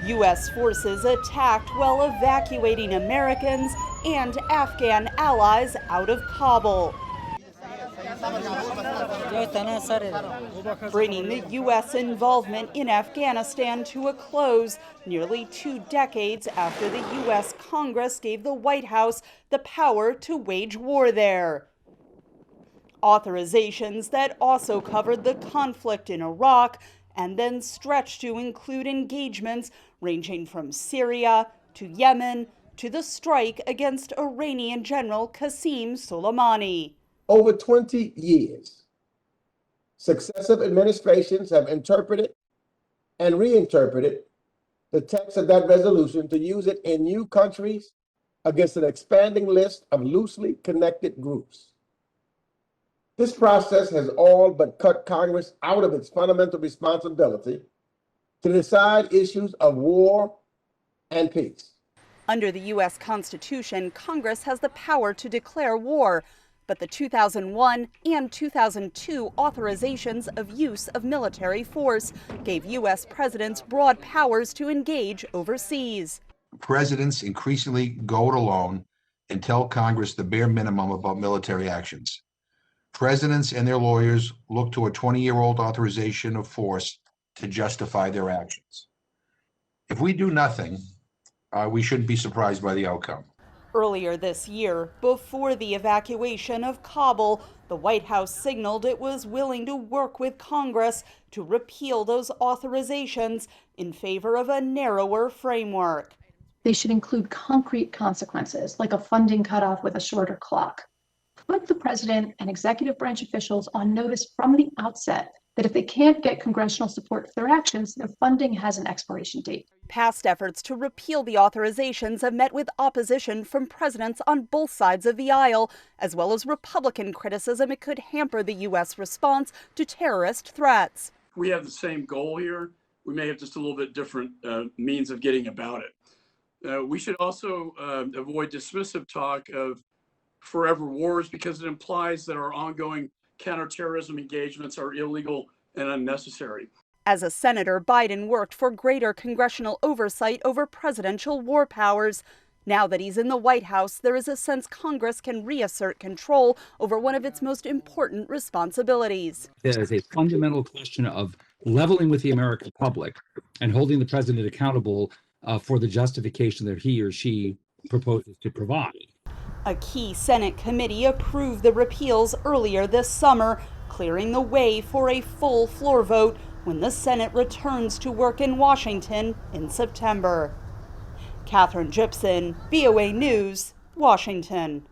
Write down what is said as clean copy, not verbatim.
U.S. forces attacked while evacuating Americans and Afghan allies out of Kabul, bringing the U.S. involvement in Afghanistan to a close nearly 2 decades after the U.S. Congress gave the White House the power to wage war there. Authorizations that also covered the conflict in Iraq and then stretched to include engagements ranging from Syria to Yemen to the strike against Iranian General Qasem Soleimani. Over 20 years, successive administrations have interpreted and reinterpreted the text of that resolution to use it in new countries against an expanding list of loosely connected groups. This process has all but cut Congress out of its fundamental responsibility to decide issues of war and peace. Under the U.S. Constitution, Congress has the power to declare war, but the 2001 and 2002 authorizations of use of military force gave U.S. presidents broad powers to engage overseas. Presidents increasingly go it alone and tell Congress the bare minimum about military actions. Presidents and their lawyers look to a 20-year-old authorization of force to justify their actions. If we do nothing, we shouldn't be surprised by the outcome. Earlier this year, before the evacuation of Kabul, the White House signaled it was willing to work with Congress to repeal those authorizations in favor of a narrower framework. They should include concrete consequences, like a funding cutoff with a shorter clock. Put the president and executive branch officials on notice from the outset that if they can't get congressional support for their actions, their funding has an expiration date. Past efforts to repeal the authorizations have met with opposition from presidents on both sides of the aisle, as well as Republican criticism it could hamper the U.S. response to terrorist threats. We have the same goal here. We may have just a little bit different means of getting about it. We should also avoid dismissive talk of forever wars because it implies that our ongoing counterterrorism engagements are illegal and unnecessary. As a senator, Biden worked for greater congressional oversight over presidential war powers. Now that he's in the White House, there is a sense Congress can reassert control over one of its most important responsibilities. There is a fundamental question of leveling with the American public and holding the president accountable for the justification that he or she proposes to provide. A key Senate committee approved the repeals earlier this summer, clearing the way for a full floor vote when the Senate returns to work in Washington in September. Catherine Gibson, VOA News, Washington.